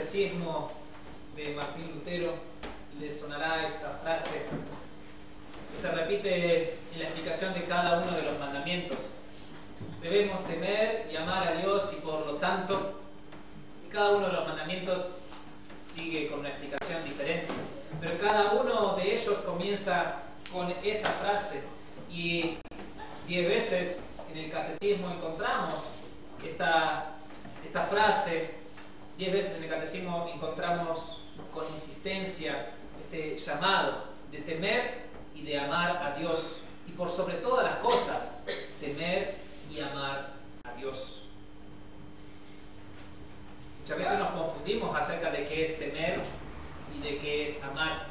catecismo de Martín Lutero les sonará esta frase que se repite en la explicación de cada uno de los mandamientos. Debemos temer y amar a Dios y por lo tanto cada uno de los mandamientos sigue con una explicación diferente, pero cada uno de ellos comienza con esa frase y 10 veces en el catecismo encontramos esta frase. 10 veces en el catecismo encontramos con insistencia este llamado de temer y de amar a Dios, y por sobre todas las cosas temer y amar a Dios. Muchas veces nos confundimos acerca de qué es temer y de qué es amar.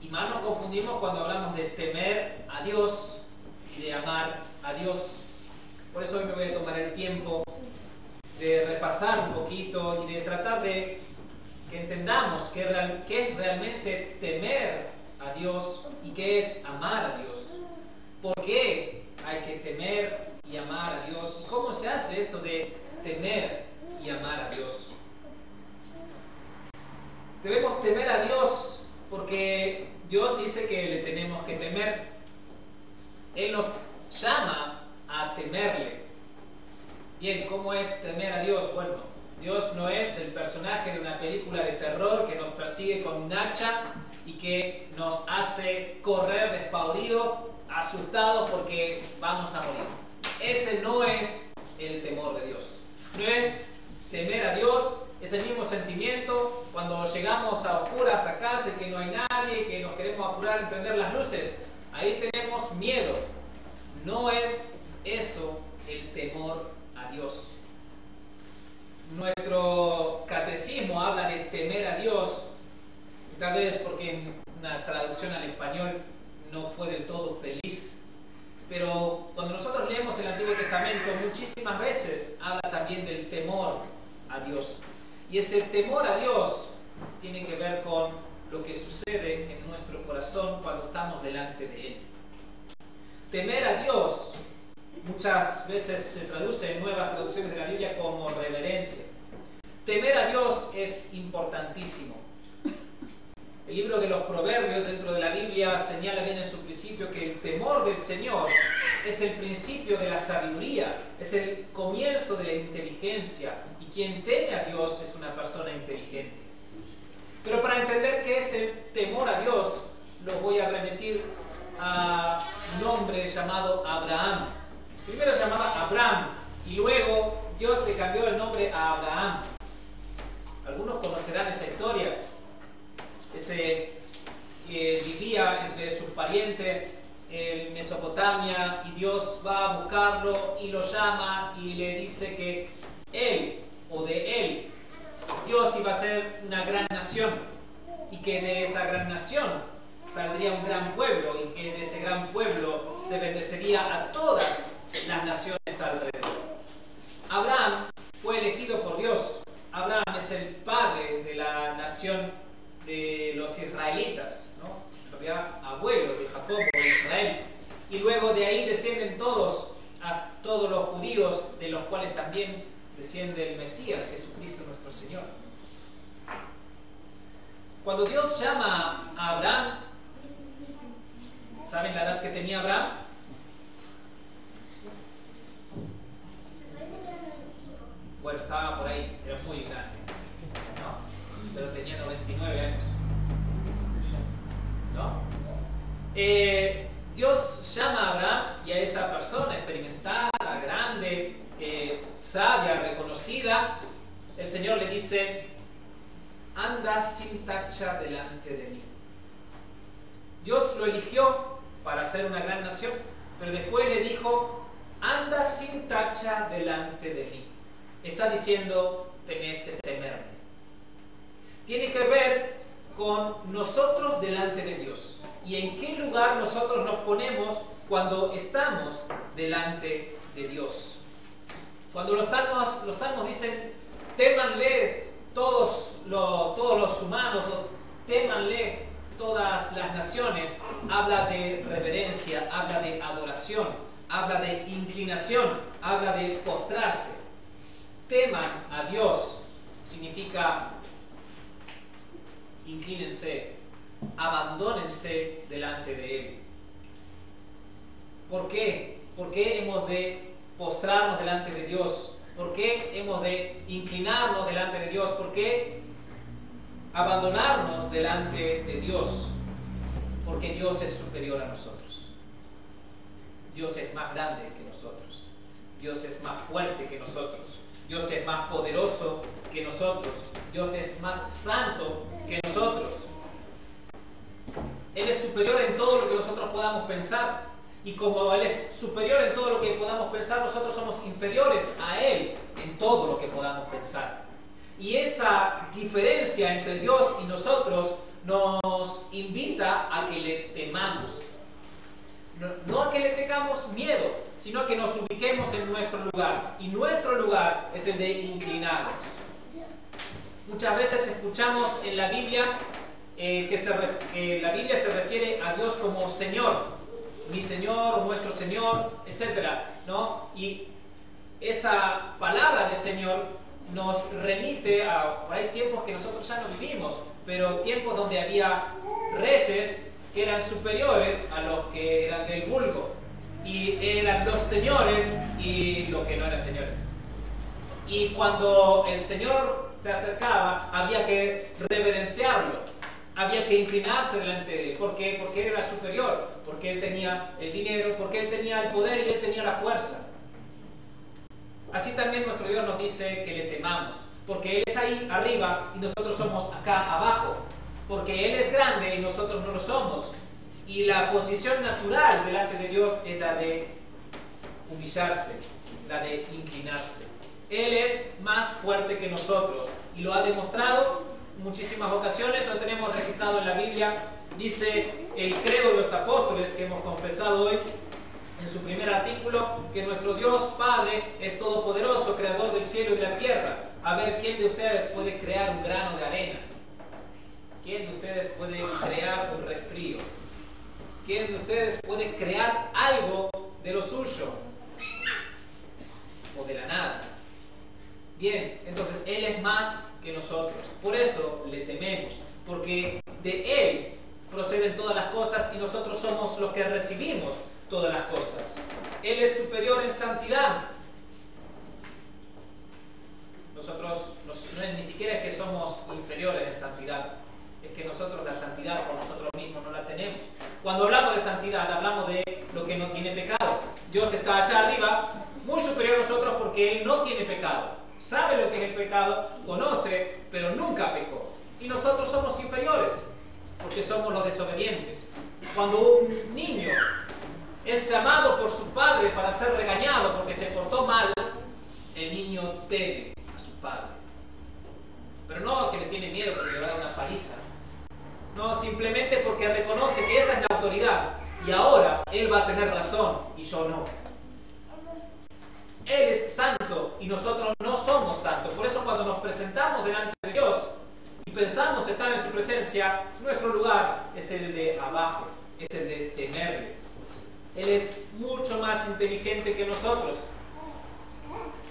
Y más nos confundimos cuando hablamos de temer a Dios y de amar a Dios. Por eso hoy me voy a tomar el tiempo de repasar un poquito y de tratar de que entendamos qué es realmente temer a Dios y qué es amar a Dios. ¿Por qué hay que temer y amar a Dios? ¿Y cómo se hace esto de temer y amar a Dios? Debemos temer a Dios porque Dios dice que le tenemos que temer. Él nos llama a temerle. Bien, ¿cómo es temer a Dios? Bueno, Dios no es el personaje de una película de terror que nos persigue con un hacha y que nos hace correr despavoridos, asustados porque vamos a morir. Ese no es el temor de Dios. No es temer a Dios, es el mismo sentimiento cuando llegamos a oscuras a casa y que no hay nadie, que nos queremos apurar en prender las luces. Ahí tenemos miedo. No es eso el temor a Dios. Nuestro catecismo habla de temer a Dios, tal vez porque en una traducción al español no fue del todo feliz, pero cuando nosotros leemos el Antiguo Testamento muchísimas veces habla también del temor a Dios, y ese temor a Dios tiene que ver con lo que sucede en nuestro corazón cuando estamos delante de Él. Temer a Dios muchas veces se traduce en nuevas traducciones de la Biblia como reverencia. Temer a Dios es importantísimo. El libro de los Proverbios dentro de la Biblia señala bien en su principio que el temor del Señor es el principio de la sabiduría, es el comienzo de la inteligencia, y quien teme a Dios es una persona inteligente. Pero para entender qué es el temor a Dios, los voy a remitir a un hombre llamado Abraham. Primero se llamaba Abraham y luego Dios le cambió el nombre a Abraham. Algunos conocerán esa historia. Ese que vivía entre sus parientes en Mesopotamia y Dios va a buscarlo y lo llama y le dice que él o de él Dios iba a ser una gran nación y que de esa gran nación saldría un gran pueblo y que de ese gran pueblo se bendecería a todas las naciones alrededor. Abraham fue elegido por Dios. Abraham es el padre de la nación de los israelitas, ¿no? En realidad, abuelo de Jacob o de Israel. Y luego de ahí descienden todos los judíos, de los cuales también desciende el Mesías, Jesucristo nuestro Señor. Cuando Dios llama a Abraham, ¿saben la edad que tenía Abraham? Bueno, estaba por ahí, era muy grande, ¿no? Pero tenía 99 años, ¿no? Dios llama a Abraham y a esa persona experimentada, grande, sabia, reconocida. El Señor le dice: anda sin tacha delante de mí. Dios lo eligió para ser una gran nación, pero después le dijo: anda sin tacha delante de mí. Está diciendo: tenés que temerme. Tiene que ver con nosotros delante de Dios y en qué lugar nosotros nos ponemos cuando estamos delante de Dios. Cuando los salmos dicen: témanle todos los humanos, o témanle todas las naciones, habla de reverencia, habla de adoración, habla de inclinación, habla de postrarse. Teman a Dios abandónense delante de Él. ¿Por qué? ¿Por qué hemos de postrarnos delante de Dios? ¿Por qué hemos de inclinarnos delante de Dios? ¿Por qué abandonarnos delante de Dios? Porque Dios es superior a nosotros. Dios es más grande que nosotros. Dios es más fuerte que nosotros. Dios es más poderoso que nosotros. Dios es más santo que nosotros. Él es superior en todo lo que nosotros podamos pensar. Y como Él es superior en todo lo que podamos pensar, nosotros somos inferiores a Él en todo lo que podamos pensar. Y esa diferencia entre Dios y nosotros nos invita a que le temamos. No a que le tengamos miedo, sino a que nos ubiquemos en nuestro lugar. Y nuestro lugar es el de inclinarnos. Muchas veces escuchamos en la Biblia que la Biblia se refiere a Dios como Señor. Mi Señor, nuestro Señor, etc., ¿no? Y esa palabra de Señor nos remite a, por ahí, tiempos que nosotros ya no vivimos, pero tiempos donde había reyes que eran superiores a los que eran del vulgo, y eran los señores y los que no eran señores. Y cuando el Señor se acercaba, había que reverenciarlo, había que inclinarse delante de Él. ¿Por qué? Porque Él era superior, porque Él tenía el dinero, porque Él tenía el poder y Él tenía la fuerza. Así también nuestro Dios nos dice que le temamos, porque Él es ahí arriba y nosotros somos acá abajo, porque Él es grande y nosotros no lo somos. Y la posición natural delante de Dios es la de humillarse, la de inclinarse. Él es más fuerte que nosotros y lo ha demostrado en muchísimas ocasiones. Lo tenemos registrado en la Biblia. Dice el credo de los apóstoles que hemos confesado hoy en su primer artículo, que nuestro Dios Padre es todopoderoso, creador del cielo y de la tierra. A ver, ¿quién de ustedes puede crear un grano de arena? ¿Quién de ustedes puede crear un resfrío? ¿Quién de ustedes puede crear algo de lo suyo? O de la nada. Bien, entonces Él es más que nosotros. Por eso le tememos, porque de Él proceden todas las cosas y nosotros somos los que recibimos todas las cosas. Él es superior en santidad. Nosotros ni siquiera es que somos inferiores en santidad, es que nosotros la santidad por nosotros mismos no la tenemos. Cuando hablamos de santidad, hablamos de lo que no tiene pecado. Dios está allá arriba, muy superior a nosotros, porque Él no tiene pecado. Sabe lo que es el pecado, conoce, pero nunca pecó. Y nosotros somos inferiores, porque somos los desobedientes. Cuando un niño es llamado por su padre para ser regañado porque se portó mal, el niño teme a su padre. Pero no que le tiene miedo porque le va a dar una paliza. No, simplemente porque reconoce que esa es la autoridad y ahora él va a tener razón y yo no. Él es santo y nosotros no somos santos. Por eso cuando nos presentamos delante de Dios y pensamos estar en su presencia, nuestro lugar es el de abajo, es el de temerle. Él es mucho más inteligente que nosotros.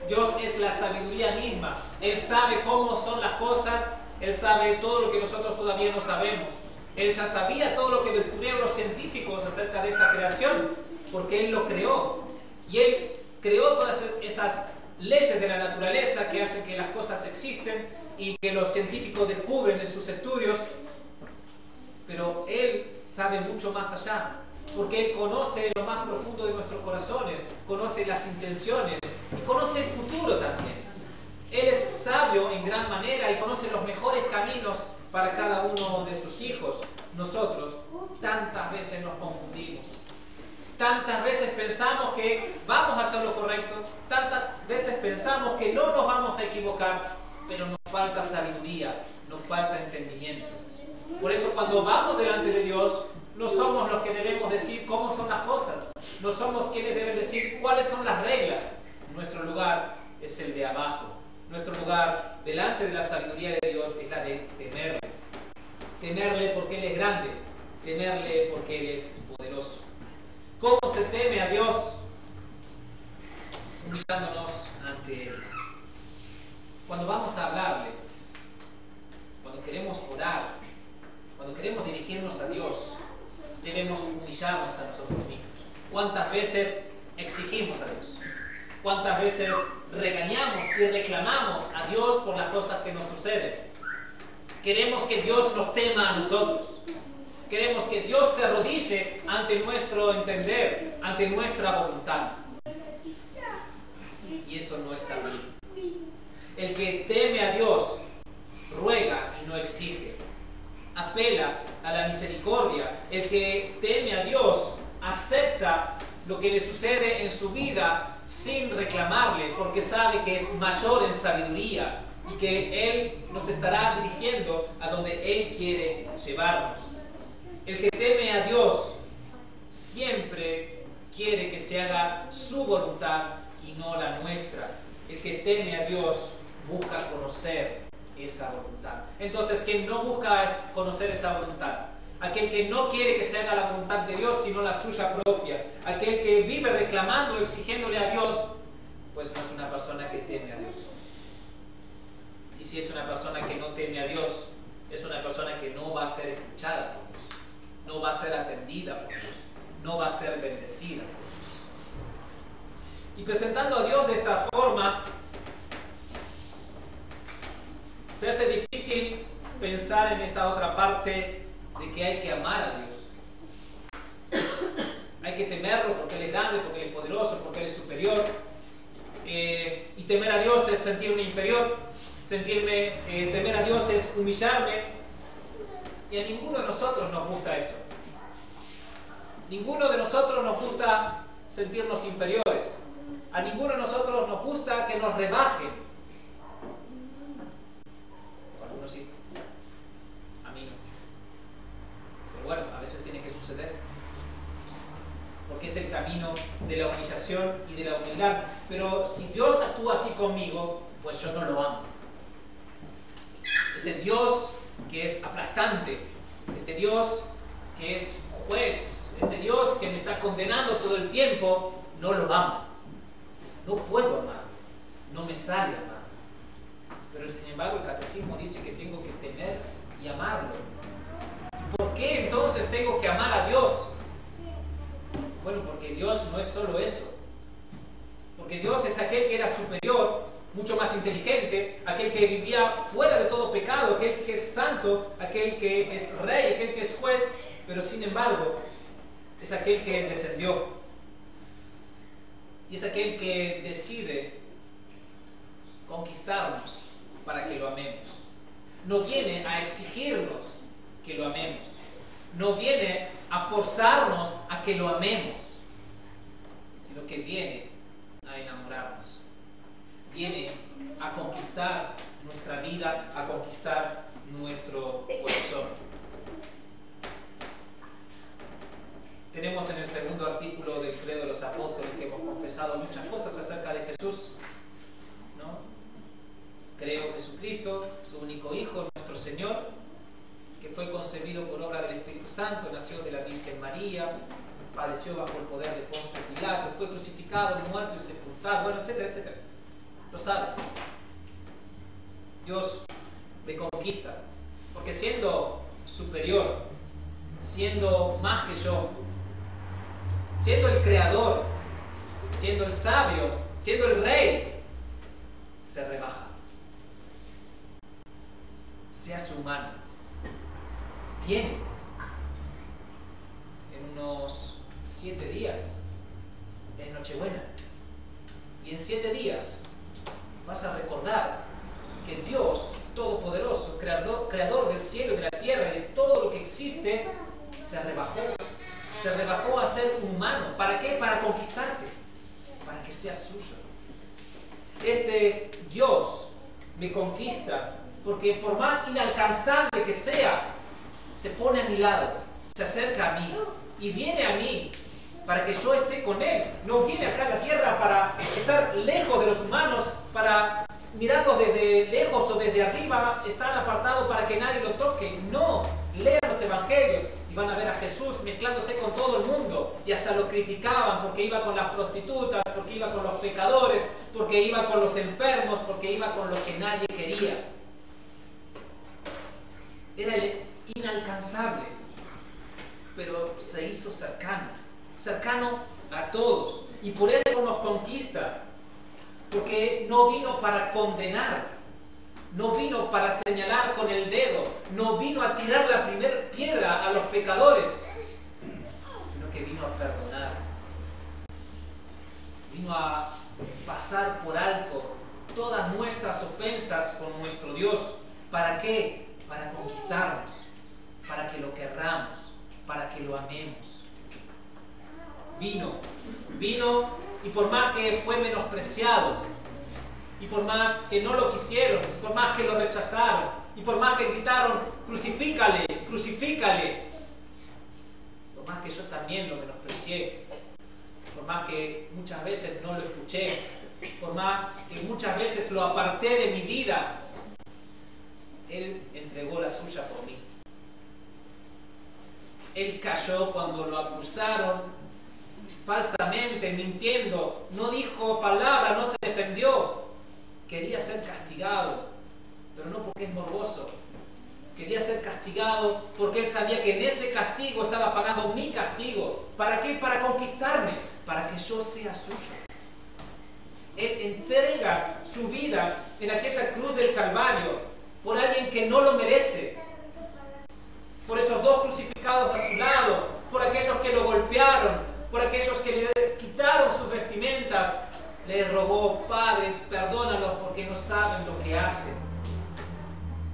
Dios es la sabiduría misma. Él sabe cómo son las cosas. Él sabe todo lo que nosotros todavía no sabemos. Él ya sabía todo lo que descubrieron los científicos acerca de esta creación, porque Él lo creó. Y Él creó todas esas leyes de la naturaleza que hacen que las cosas existen y que los científicos descubren en sus estudios. Pero Él sabe mucho más allá, porque Él conoce lo más profundo de nuestros corazones, conoce las intenciones y conoce el futuro también. Él es sabio en gran manera y conoce los mejores caminos para cada uno de sus hijos. Nosotros tantas veces nos confundimos, tantas veces pensamos que vamos a hacer lo correcto, tantas veces pensamos que no nos vamos a equivocar, pero nos falta sabiduría, nos falta entendimiento. Por eso cuando vamos delante de Dios, no somos los que debemos decir cómo son las cosas. No somos quienes deben decir cuáles son las reglas. Nuestro lugar es el de abajo. Nuestro lugar delante de la sabiduría de Dios es la de temerle. Temerle porque Él es grande. Temerle porque Él es poderoso. ¿Cómo se teme a Dios? Humillándonos ante Él. Cuando vamos a hablarle, cuando queremos orar, cuando queremos queremos dirigirnos a Dios, debemos humillarnos a nosotros mismos. ¿Cuántas veces exigimos a Dios? ¿Cuántas veces regañamos y reclamamos a Dios por las cosas que nos suceden? Queremos que Dios nos tema a nosotros. Queremos que Dios se arrodille ante nuestro entender, ante nuestra voluntad. Y eso no está bien. El que teme a Dios ruega y no exige. Apela a la misericordia. El que teme a Dios acepta lo que le sucede en su vida sin reclamarle, porque sabe que es mayor en sabiduría y que Él nos estará dirigiendo a donde Él quiere llevarnos. El que teme a Dios siempre quiere que se haga su voluntad y no la nuestra. El que teme a Dios busca conocer esa voluntad. Entonces, quien no busca conocer esa voluntad, aquel que no quiere que se haga la voluntad de Dios sino la suya propia, aquel que vive reclamando, exigiéndole a Dios, pues no es una persona que teme a Dios. Y si es una persona que no teme a Dios, es una persona que no va a ser escuchada por Dios, no va a ser atendida por Dios, no va a ser bendecida por Dios. Y presentando a Dios de esta forma, se hace difícil pensar en esta otra parte de que hay que amar a Dios. Hay que temerlo porque Él es grande, porque Él es poderoso, porque Él es superior. Y temer a Dios es sentirme inferior. Temer a Dios es humillarme. Y a ninguno de nosotros nos gusta eso. Ninguno de nosotros nos gusta sentirnos inferiores. A ninguno de nosotros nos gusta que nos rebajen. Algunos sí. A mí no. Pero bueno, a veces tiene que suceder. Porque es el camino de la humillación y de la humildad. Pero si Dios actúa así conmigo, pues yo no lo amo. Ese Dios que es aplastante, este Dios que es juez, este Dios que me está condenando todo el tiempo, no lo amo. No puedo amar, no me sale amar. Pero sin embargo el catecismo dice que tengo que temer y amarlo. ¿Por qué entonces tengo que amar a Dios? Bueno, porque Dios no es solo eso. Porque Dios es aquel que era superior, mucho más inteligente, aquel que vivía fuera de todo pecado, aquel que es santo, aquel que es rey, aquel que es juez, pero sin embargo es aquel que descendió. Y es aquel que decide conquistarnos para que lo amemos. No viene a exigirnos que lo amemos. No viene a forzarnos a que lo amemos, sino que viene a enamorarnos. Viene a conquistar nuestra vida, a conquistar nuestro corazón. Tenemos en el segundo artículo del Credo de los Apóstoles que hemos confesado muchas cosas acerca de Jesús, ¿no? Creo en Jesucristo, su único Hijo, nuestro Señor, que fue concebido por obra del Espíritu Santo, nació de la Virgen María, padeció bajo el poder de Poncio Pilato, fue crucificado, muerto y sepultado, bueno, etcétera, etcétera. Lo saben. Dios me conquista, porque siendo superior, siendo más que yo, siendo el creador, siendo el sabio, siendo el rey, se rebaja. Se hace humano. Viene en unos 7 días, es Nochebuena, y en 7 días vas a recordar que Dios Todopoderoso, creador del cielo y de la tierra y de todo lo que existe, se rebajó a ser humano. ¿Para qué? Para conquistarte, para que seas suyo. Este Dios me conquista porque por más inalcanzable que sea, se pone a mi lado, se acerca a mí y viene a mí para que yo esté con Él. No viene acá a la tierra para estar lejos de los humanos, para mirarlos desde lejos o desde arriba, estar apartado para que nadie lo toque. No, lean los evangelios y van a ver a Jesús mezclándose con todo el mundo, y hasta lo criticaban porque iba con las prostitutas, porque iba con los pecadores, porque iba con los enfermos, porque iba con los que nadie quería. Era el inalcanzable. inalcanzable, pero se hizo cercano a todos. Y por eso nos conquista, porque no vino para condenar, no vino para señalar con el dedo, no vino a tirar la primera piedra a los pecadores, sino que vino a perdonar, vino a pasar por alto todas nuestras ofensas con nuestro Dios. ¿Para qué? Para conquistarnos, para que lo querramos, para que lo amemos. Vino y por más que fue menospreciado, y por más que no lo quisieron, y por más que lo rechazaron, y por más que gritaron, crucifícale, crucifícale, por más que yo también lo menosprecié, por más que muchas veces no lo escuché, por más que muchas veces lo aparté de mi vida, Él entregó la suya por mí. Él cayó cuando lo acusaron falsamente, mintiendo, no dijo palabra, no se defendió. Quería ser castigado, pero no porque es morboso. Quería ser castigado porque él sabía que en ese castigo estaba pagando mi castigo. ¿Para qué? Para conquistarme, para que yo sea suyo. Él entrega su vida en aquella cruz del Calvario por alguien que no lo merece, por esos dos crucificados a su lado, por aquellos que lo golpearon, por aquellos que le quitaron sus vestimentas. Le rogó: Padre, perdónalos porque no saben lo que hacen,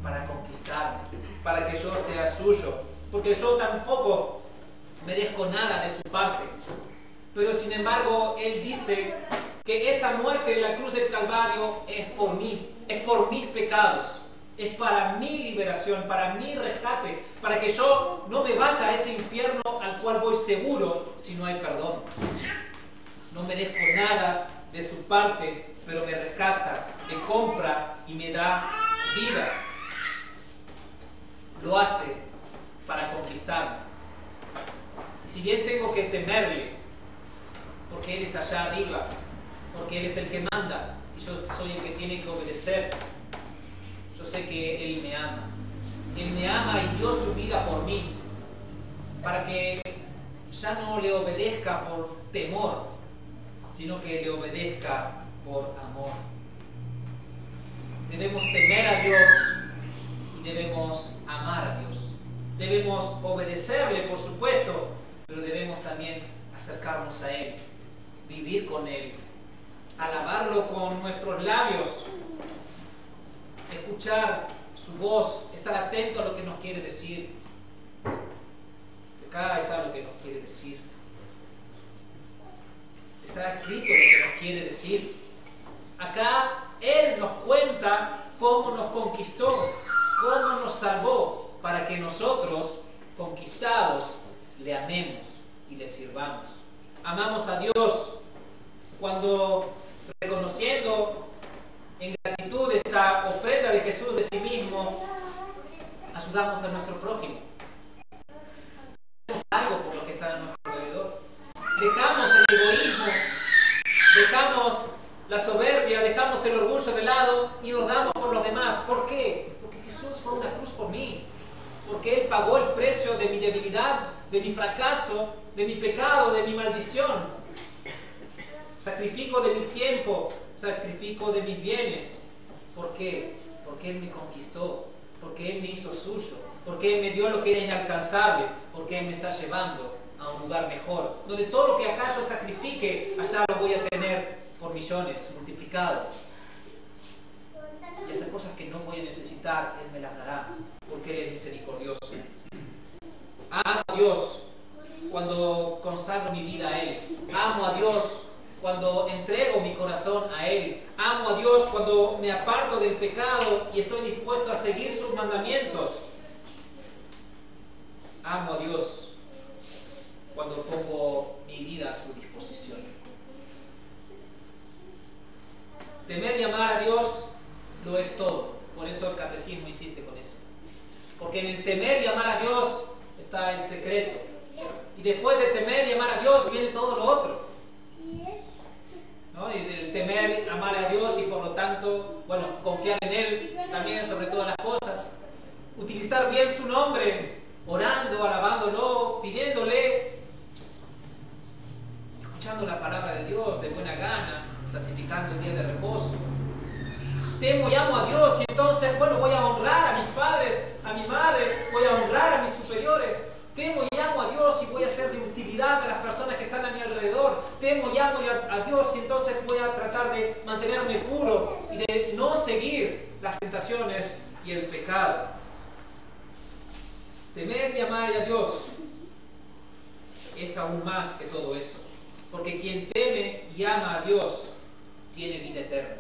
para conquistarme, para que yo sea suyo, porque yo tampoco merezco nada de su parte. Pero sin embargo, Él dice que esa muerte en la cruz del Calvario es por mí, es por mis pecados, es para mi liberación, para mi rescate, para que yo no me vaya a ese infierno al cual voy seguro si no hay perdón. No merezco nada de su parte, pero me rescata, me compra y me da vida. Lo hace para conquistarme. Si bien tengo que temerle, porque Él es allá arriba, porque Él es el que manda y yo soy el que tiene que obedecer, yo sé que Él me ama. Él me ama y dio su vida por mí, para que ya no le obedezca por temor, sino que le obedezca por amor. Debemos temer a Dios y debemos amar a Dios. Debemos obedecerle, por supuesto, pero debemos también acercarnos a Él, vivir con Él, alabarlo con nuestros labios, escuchar su voz, estar atento a lo que nos quiere decir. Acá está lo que nos quiere decir. Está escrito lo que nos quiere decir. Acá Él nos cuenta cómo nos conquistó, cómo nos salvó, para que nosotros, conquistados, le amemos y le sirvamos. Amamos a Dios cuando, reconociendo en gratitud esta ofrenda de Jesús de sí mismo, ayudamos a nuestro prójimo. Hacemos algo por lo que está a nuestro alrededor. Dejamos el egoísmo, dejamos la soberbia, dejamos el orgullo de lado y nos damos por los demás. ¿Por qué? Porque Jesús fue a una cruz por mí. Porque Él pagó el precio de mi debilidad, de mi fracaso, de mi pecado, de mi maldición. Sacrifico de mi tiempo, sacrifico de mis bienes. ¿Por qué? Porque Él me conquistó, porque Él me hizo suyo, porque Él me dio lo que era inalcanzable, porque Él me está llevando a un lugar mejor, donde todo lo que acá yo sacrifique, allá lo voy a tener por millones, multiplicado. Y estas cosas que no voy a necesitar, Él me las dará, porque Él es misericordioso. Amo a Dios cuando consagro mi vida a Él. Amo a Dios cuando entrego mi corazón a Él. Amo a Dios cuando me aparto del pecado y estoy dispuesto a seguir sus mandamientos. Amo a Dios cuando pongo mi vida a su disposición. Temer y amar a Dios lo es todo. Por eso el catecismo insiste con eso. Porque en el temer y amar a Dios está el secreto. Y después de temer y amar a Dios viene todo lo otro, ¿no? Y del temer, amar a Dios y por lo tanto, bueno, confiar en Él también sobre todas las cosas. Utilizar bien su nombre, orar entonces, bueno, voy a honrar a mis padres, a mi madre, voy a honrar a mis superiores. Temo y amo a Dios y voy a ser de utilidad a las personas que están a mi alrededor. Temo y amo a Dios y entonces voy a tratar de mantenerme puro y de no seguir las tentaciones y el pecado. Temer y amar a Dios es aún más que todo eso. Porque quien teme y ama a Dios tiene vida eterna.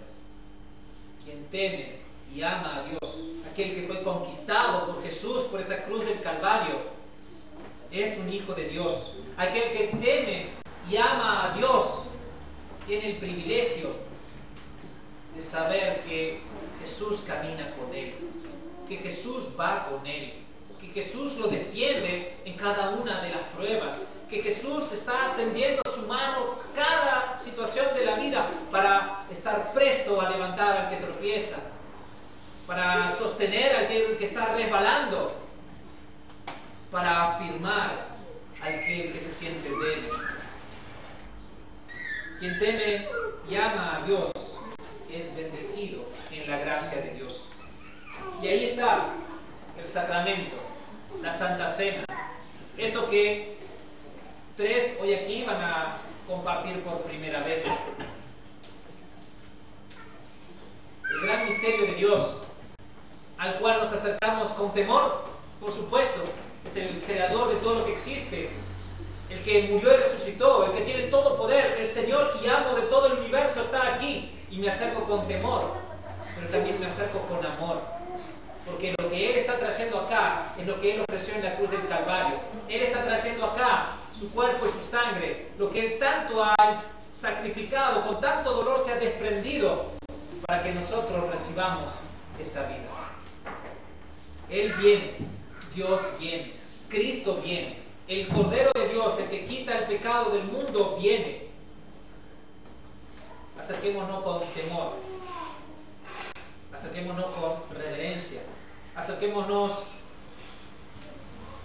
Quien teme y ama a Dios, aquel que fue conquistado por Jesús por esa cruz del Calvario, es un hijo de Dios. Aquel que teme y ama a Dios tiene el privilegio de saber que Jesús camina con él, que Jesús va con él, que Jesús lo defiende en cada una de las pruebas, que Jesús está tendiendo su mano cada situación de la vida para estar presto a levantar al que tropieza, para sostener al que está resbalando, para afirmar al que se siente débil. Quien teme y ama a Dios es bendecido en la gracia de Dios. Y ahí está el sacramento, la Santa Cena. Esto que tres hoy aquí van a compartir por primera vez. El gran misterio de Dios, al cual nos acercamos con temor, por supuesto. Es el creador de todo lo que existe, el que murió y resucitó, el que tiene todo poder, el Señor y amo de todo el universo está aquí. Y me acerco con temor, pero también me acerco con amor. Porque lo que Él está trayendo acá es lo que Él ofreció en la cruz del Calvario. Él está trayendo acá su cuerpo y su sangre, lo que Él tanto ha sacrificado, con tanto dolor se ha desprendido, para que nosotros recibamos esa vida. Él viene. Dios viene, Cristo viene, el Cordero de Dios, el que quita el pecado del mundo, viene. Acerquémonos con temor, acerquémonos con reverencia, acerquémonos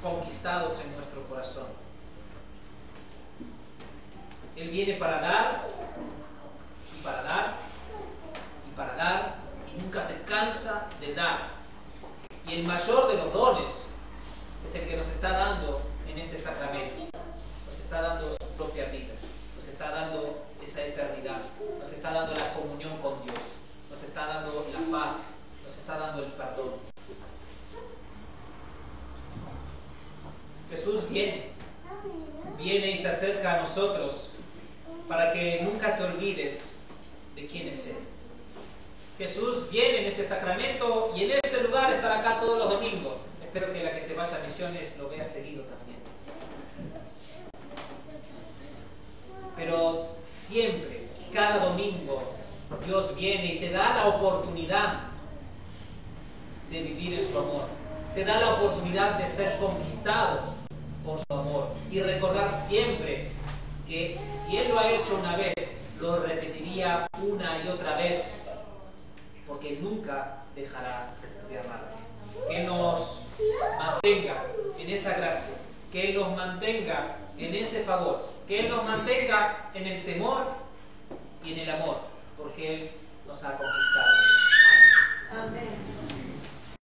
conquistados en nuestro corazón. Él viene para dar, y para dar, y para dar, y nunca se cansa de dar. Y el mayor de los dones es el que nos está dando en este sacramento. Nos está dando su propia vida, nos está dando esa eternidad, nos está dando la comunión con Dios, nos está dando la paz, nos está dando el perdón. Jesús viene y se acerca a nosotros para que nunca te olvides de quién es Él. Jesús viene en este sacramento y en este lugar estará acá todos los domingos. Espero que la que se vaya a misiones lo vea seguido también. Pero siempre, cada domingo, Dios viene y te da la oportunidad de vivir en su amor. Te da la oportunidad de ser conquistado por su amor. Y recordar siempre que si Él lo ha hecho una vez, lo repetiría una y otra vez, porque nunca dejará de amarte. Que nos mantenga en esa gracia, que Él nos mantenga en ese favor, que Él nos mantenga en el temor y en el amor, porque Él nos ha conquistado.